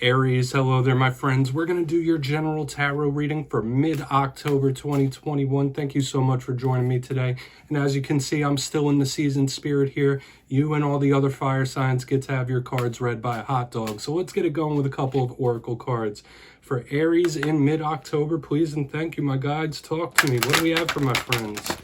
Aries, hello there, my friends. We're going to do your general tarot reading for mid-October 2021. Thank you so much for joining me today. And as you can see, I'm still in the season spirit here. You and all the other fire signs get to have your cards read by a hot dog. So let's get it going with a couple of oracle cards. For Aries in mid-October, please and thank you, my guides. Talk to me. What do we have for my friends?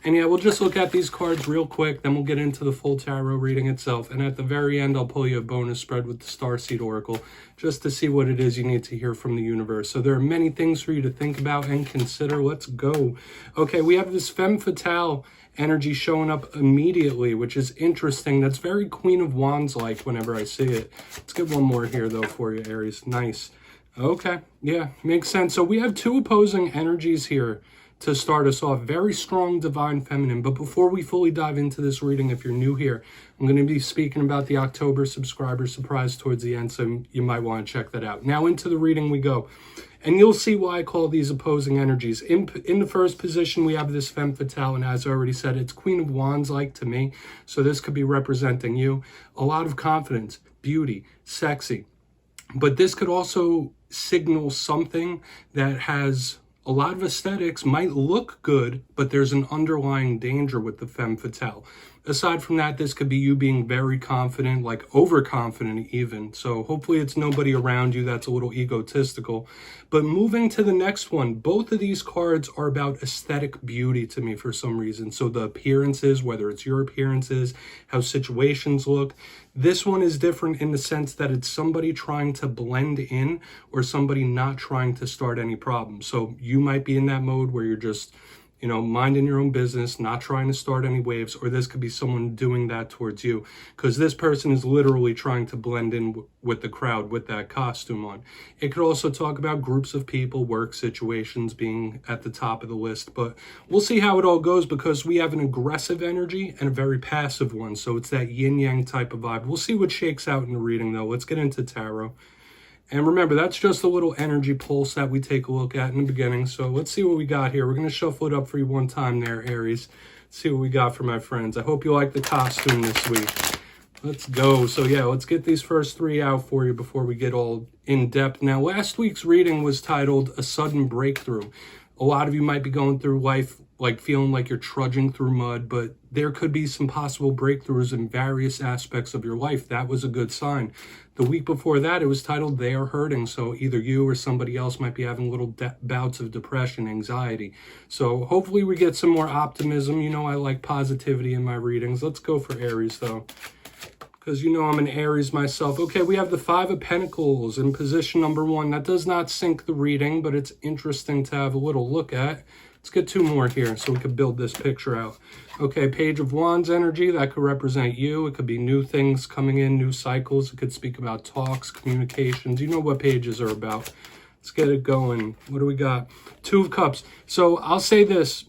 And yeah, we'll just look at these cards real quick, then we'll get into the full tarot reading itself. And at the very end, I'll pull you a bonus spread with the starseed oracle, just to see what it is you need to hear from the universe. So there are many things for you to think about and consider. Let's go. Okay, we have this femme fatale energy showing up immediately, which is interesting. That's very Queen of Wands-like whenever I see it. Let's get one more here, though, for you, Aries. Nice. Okay, yeah, makes sense. So we have two opposing energies here to start us off. Very strong divine feminine. But before we fully dive into this reading, if you're new here, I'm going to be speaking about the October subscriber surprise towards the end, so you might want to check that out. Now into the reading we go. And you'll see why I call these opposing energies. In the first position, we have this femme fatale, and as I already said, it's Queen of Wands-like to me. So this could be representing you. A lot of confidence, beauty, sexy. But this could also signal something that has a lot of aesthetics, might look good, but there's an underlying danger with the femme fatale. Aside from that, this could be you being very confident, like overconfident even. So hopefully it's nobody around you that's a little egotistical. But moving to the next one, both of these cards are about aesthetic beauty to me for some reason. So the appearances, whether it's your appearances, how situations look. This one is different in the sense that it's somebody trying to blend in or somebody not trying to start any problems. So you might be in that mode where you're just, you know, minding your own business, not trying to start any waves, or this could be someone doing that towards you, because this person is literally trying to blend in with the crowd with that costume on. It could also talk about groups of people, work situations being at the top of the list, but we'll see how it all goes because we have an aggressive energy and a very passive one, so it's that yin-yang type of vibe. We'll see what shakes out in the reading, though. Let's get into tarot. And remember, that's just a little energy pulse that we take a look at in the beginning. So let's see what we got here. We're going to shuffle it up for you one time there, Aries. Let's see what we got for my friends. I hope you like the costume this week. Let's go. So yeah, let's get these first three out for you before we get all in depth. Now, last week's reading was titled A Sudden Breakthrough. A lot of you might be going through life like feeling like you're trudging through mud, but there could be some possible breakthroughs in various aspects of your life. That was a good sign. The week before that, it was titled They Are Hurting. So either you or somebody else might be having little bouts of depression, anxiety. So hopefully we get some more optimism. You know, I like positivity in my readings. Let's go for Aries though, because you know I'm an Aries myself. Okay, we have the Five of Pentacles in position number one. That does not sync the reading, but it's interesting to have a little look at. Let's get two more here so we can build this picture out. Okay, Page of Wands energy, that could represent you. It could be new things coming in, new cycles. It could speak about talks, communications. You know what pages are about. Let's get it going. What do we got? Two of Cups. So I'll say this.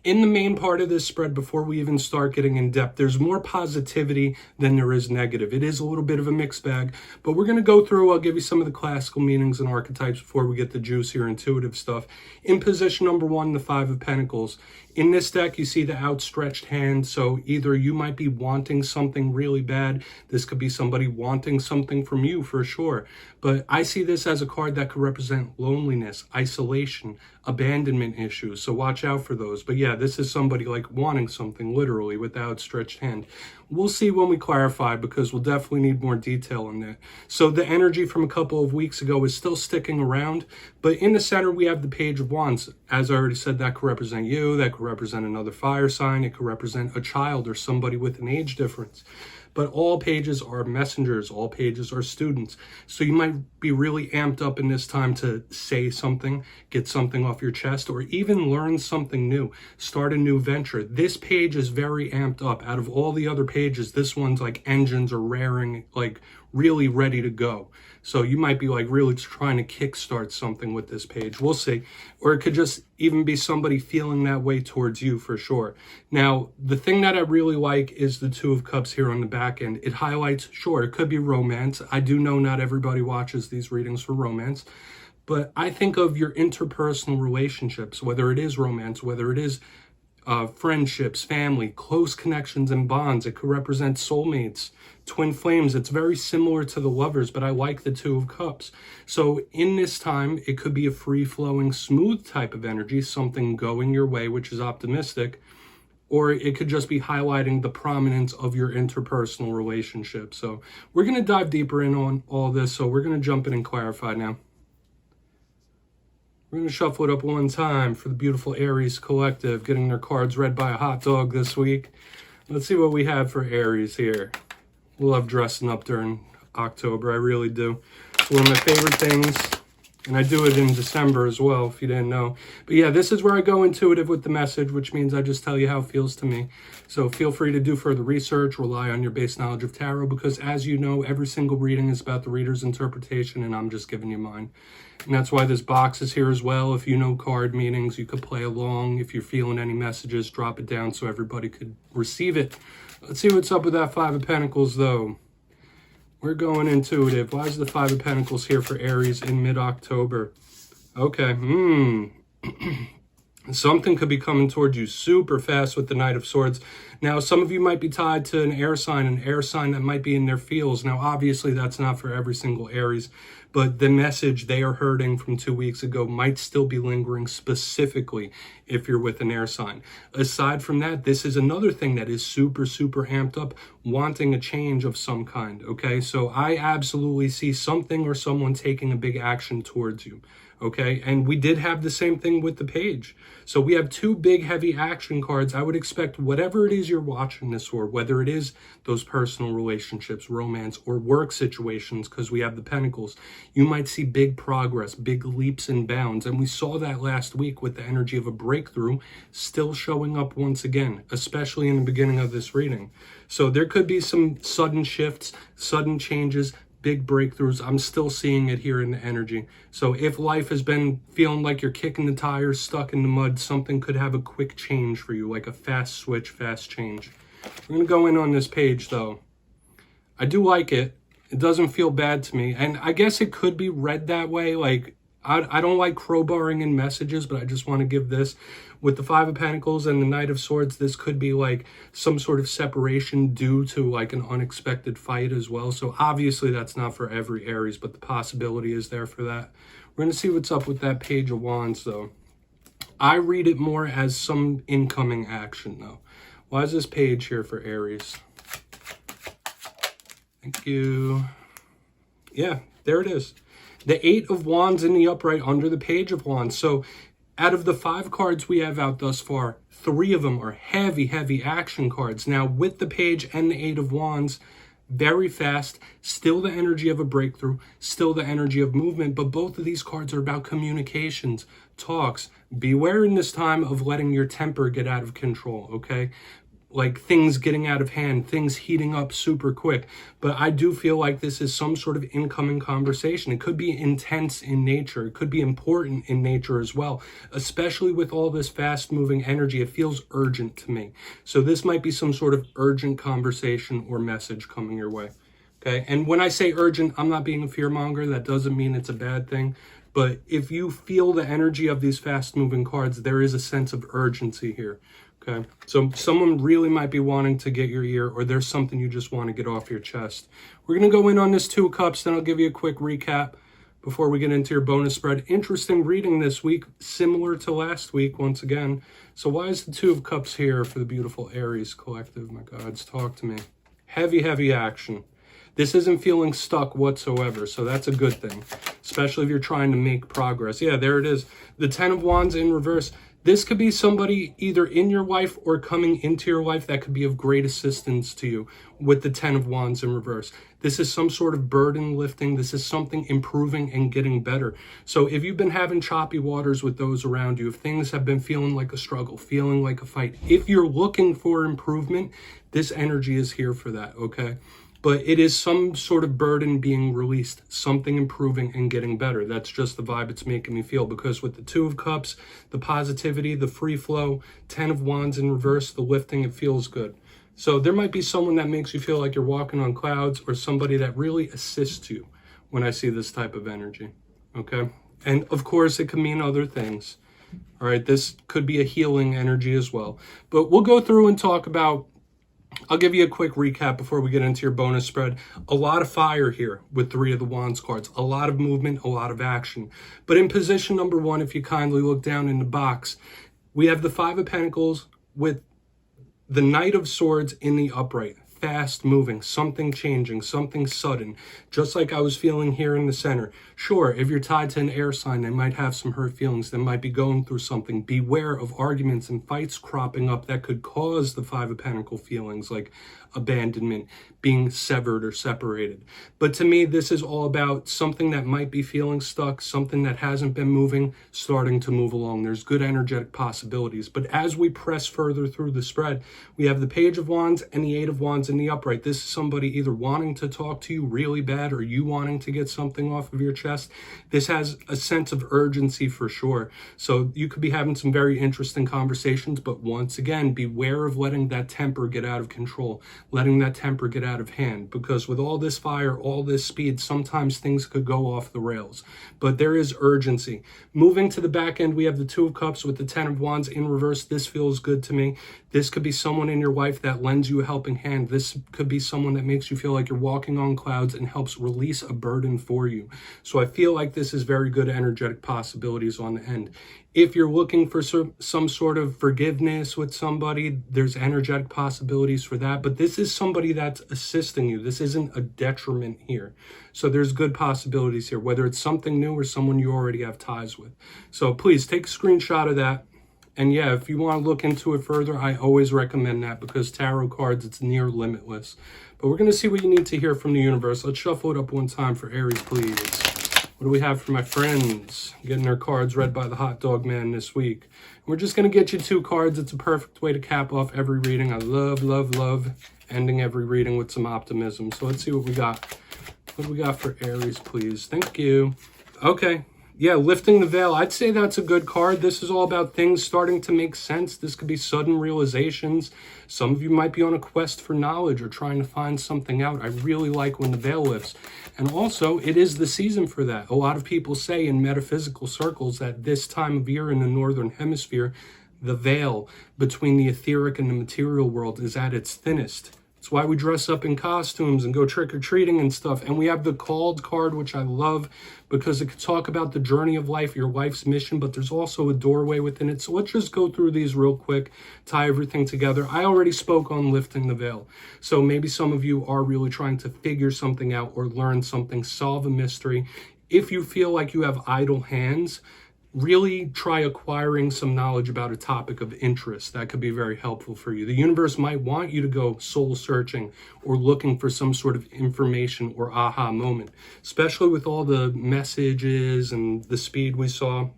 In the main part of this spread, before we even start getting in depth, there's more positivity than there is negative. It is a little bit of a mixed bag, but we're going to go through. I'll give you some of the classical meanings and archetypes before we get the juicier intuitive stuff. In position number one, the Five of Pentacles. In this deck, you see the outstretched hand. So either you might be wanting something really bad. This could be somebody wanting something from you for sure. But I see this as a card that could represent loneliness, isolation, abandonment issues. So watch out for those. But yeah, this is somebody like wanting something literally with the outstretched hand. We'll see when we clarify because we'll definitely need more detail on that. So the energy from a couple of weeks ago is still sticking around. But in the center, we have the Page of Wands. As I already said, that could represent you. That could represent another fire sign. It could represent a child or somebody with an age difference. But all pages are messengers. All pages are students. So you might be really amped up in this time to say something, get something off your chest, or even learn something new, start a new venture. This page is very amped up. Out of all the other pages, this one's like engines are raring, like really ready to go. So you might be like really trying to kickstart something with this page. We'll see. Or it could just even be somebody feeling that way towards you for sure. Now, the thing that I really like is the Two of Cups here on the back end. It highlights, sure, it could be romance. I do know not everybody watches these readings for romance, but I think of your interpersonal relationships, whether it is romance, whether it is friendships, family, close connections and bonds. It could represent soulmates, twin flames. It's very similar to the Lovers, but I like the Two of Cups. So in this time, it could be a free-flowing, smooth type of energy, something going your way, which is optimistic, or it could just be highlighting the prominence of your interpersonal relationship. So we're going to dive deeper in on all this, so we're going to jump in and clarify now. We're going to shuffle it up one time for the beautiful Aries collective, getting their cards read by a hot dog this week. Let's see what we have for Aries here. Love dressing up during October, I really do. It's one of my favorite things, and I do it in December as well, if you didn't know. But yeah, this is where I go intuitive with the message, which means I just tell you how it feels to me. So feel free to do further research, rely on your base knowledge of tarot, because as you know, every single reading is about the reader's interpretation, and I'm just giving you mine. And that's why this box is here as well. If you know card meanings, you could play along. If you're feeling any messages, drop it down so everybody could receive it. Let's see what's up with that Five of Pentacles, though. We're going intuitive. Why is the Five of Pentacles here for Aries in mid-October? Okay. Something could be coming towards you super fast with the Knight of Swords. Now, some of you might be tied to an air sign that might be in their fields. Now, obviously, that's not for every single Aries, but the message they are hurting from 2 weeks ago might still be lingering, specifically if you're with an air sign. Aside from that, this is another thing that is super, super amped up, wanting a change of some kind, okay? So I absolutely see something or someone taking a big action towards you. Okay, and we did have the same thing with the Page. So we have two big, heavy action cards. I would expect whatever it is you're watching this for, whether it is those personal relationships, romance, or work situations, because we have the Pentacles, you might see big progress, big leaps and bounds. And we saw that last week with the energy of a breakthrough still showing up once again, especially in the beginning of this reading. So there could be some sudden shifts, sudden changes, big breakthroughs. I'm still seeing it here in the energy. So if life has been feeling like you're kicking the tires, stuck in the mud, something could have a quick change for you, like a fast switch, fast change. We're going to go in on this Page, though. I do like it. It doesn't feel bad to me. And I guess it could be read that way. Like, I don't like crowbarring in messages, but I just want to give this. With the Five of Pentacles and the Knight of Swords, this could be like some sort of separation due to like an unexpected fight as well. So obviously that's not for every Aries, but the possibility is there for that. We're going to see what's up with that Page of Wands, though. I read it more as some incoming action, though. Why is this Page here for Aries? Thank you. Yeah, there it is. The Eight of Wands in the upright under the Page of Wands. So out of the 5 cards we have out thus far, 3 of them are heavy, heavy action cards. Now, with the Page and the Eight of Wands, very fast, still the energy of a breakthrough, still the energy of movement, but both of these cards are about communications, talks. Beware in this time of letting your temper get out of control, okay? Like things getting out of hand, things heating up super quick. But I do feel like this is some sort of incoming conversation. It could be intense in nature. It could be important in nature as well. Especially with all this fast moving energy, it feels urgent to me. So this might be some sort of urgent conversation or message coming your way. Okay, and when I say urgent, I'm not being a fearmonger. That doesn't mean it's a bad thing. But if you feel the energy of these fast moving cards, there is a sense of urgency here. Okay, so someone really might be wanting to get your ear, or there's something you just want to get off your chest. We're going to go in on this Two of Cups, then I'll give you a quick recap before we get into your bonus spread. Interesting reading this week, similar to last week once again. So why is the Two of Cups here for the beautiful Aries collective? My gods, talk to me. Heavy, heavy action. This isn't feeling stuck whatsoever, so that's a good thing, especially if you're trying to make progress. Yeah, there it is. The Ten of Wands in reverse. This could be somebody either in your life or coming into your life that could be of great assistance to you with the Ten of Wands in reverse. This is some sort of burden lifting. This is something improving and getting better. So if you've been having choppy waters with those around you, if things have been feeling like a struggle, feeling like a fight, if you're looking for improvement, this energy is here for that, okay? But it is some sort of burden being released, something improving and getting better. That's just the vibe it's making me feel, because with the Two of Cups, the positivity, the free flow, Ten of Wands in reverse, the lifting, it feels good. So there might be someone that makes you feel like you're walking on clouds, or somebody that really assists you when I see this type of energy, okay? And of course, it can mean other things. All right, this could be a healing energy as well. But we'll go through and talk about, I'll give you a quick recap before we get into your bonus spread. A lot of fire here with 3 of the Wands cards. A lot of movement, a lot of action. But in position number 1, if you kindly look down in the box, we have the 5 of Pentacles with the Knight of Swords in the upright. Fast moving, something changing, something sudden, just like I was feeling here in the center. Sure, if you're tied to an air sign, they might have some hurt feelings. They might be going through something. Beware of arguments and fights cropping up that could cause the 5 of Pentacles feelings, like abandonment, being severed or separated. But to me, this is all about something that might be feeling stuck, something that hasn't been moving, starting to move along. There's good energetic possibilities. But as we press further through the spread, we have the Page of Wands and the 8 of Wands in the upright. This is somebody either wanting to talk to you really bad or you wanting to get something off of your chest. This has a sense of urgency for sure. So you could be having some very interesting conversations, but once again, beware of letting that temper get out of control, letting that temper get out of hand, because with all this fire, all this speed, sometimes things could go off the rails. But there is urgency. Moving to the back end, we have the 2 of Cups with the 10 of Wands in reverse. This feels good to me. This could be someone in your life that lends you a helping hand. This could be someone that makes you feel like you're walking on clouds and helps release a burden for you. So I feel like this is very good energetic possibilities on the end. If you're looking for some sort of forgiveness with somebody, there's energetic possibilities for that. But this is somebody that's assisting you. This isn't a detriment here. So there's good possibilities here, whether it's something new or someone you already have ties with. So please take a screenshot of that. And yeah, if you want to look into it further, I always recommend that, because tarot cards, it's near limitless. But we're going to see what you need to hear from the universe. Let's shuffle it up one time for Aries, please. What do we have for my friends getting their cards read by the hot dog man this week? We're just going to get you 2 cards. It's a perfect way to cap off every reading. I love, love, love ending every reading with some optimism. So let's see what we got. What do we got for Aries, please? Thank you. Okay. Yeah, lifting the veil. I'd say that's a good card. This is all about things starting to make sense. This could be sudden realizations. Some of you might be on a quest for knowledge or trying to find something out. I really like when the veil lifts. And also, it is the season for that. A lot of people say in metaphysical circles that this time of year in the Northern Hemisphere, the veil between the etheric and the material world is at its thinnest. It's why we dress up in costumes and go trick-or-treating and stuff. And we have the Called card, which I love because it could talk about the journey of life, your life's mission, but there's also a doorway within it. So let's just go through these real quick, tie everything together. I already spoke on lifting the veil. So maybe some of you are really trying to figure something out or learn something, solve a mystery. If you feel like you have idle hands, really try acquiring some knowledge about a topic of interest. That could be very helpful for you. The universe might want you to go soul searching or looking for some sort of information or aha moment, especially with all the messages and the speed we saw.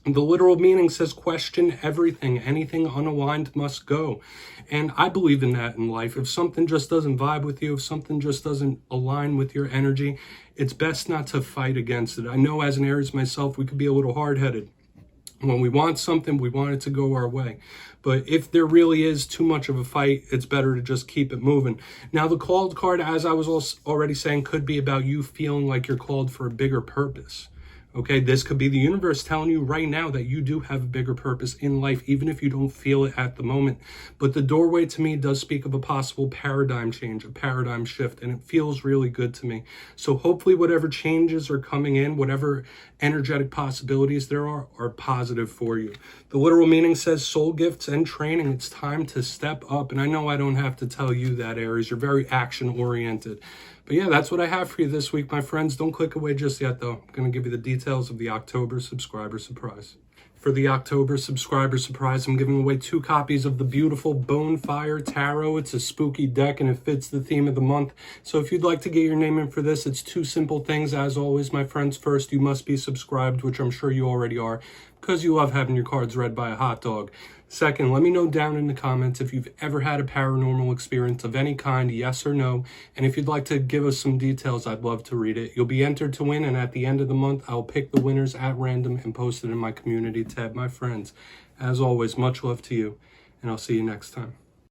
The literal meaning says question everything. Anything unaligned must go. And I believe in that in life. If something just doesn't vibe with you, if something just doesn't align with your energy, it's best not to fight against it. I know as an Aries myself, we could be a little hard-headed. When we want something, we want it to go our way. But if there really is too much of a fight, it's better to just keep it moving. Now, the Called card, as I was already saying, could be about you feeling like you're called for a bigger purpose. Okay, this could be the universe telling you right now that you do have a bigger purpose in life, even if you don't feel it at the moment. But the doorway to me does speak of a possible paradigm change, a paradigm shift, and it feels really good to me. So hopefully whatever changes are coming in, whatever energetic possibilities there are positive for you. The literal meaning says soul gifts and training. It's time to step up. And I know I don't have to tell you that, Aries. You're very action-oriented. But yeah, that's what I have for you this week, my friends. Don't click away just yet, though. I'm going to give you the details of the October subscriber surprise. For the October subscriber surprise, I'm giving away 2 copies of the beautiful Bonefire Tarot. It's a spooky deck, and it fits the theme of the month. So if you'd like to get your name in for this, it's 2 simple things. As always, my friends, first, you must be subscribed, which I'm sure you already are, because you love having your cards read by a hot dog. Second, let me know down in the comments if you've ever had a paranormal experience of any kind, yes or no. And if you'd like to give us some details, I'd love to read it. You'll be entered to win, and at the end of the month, I'll pick the winners at random and post it in my community tab, my friends. As always, much love to you, and I'll see you next time.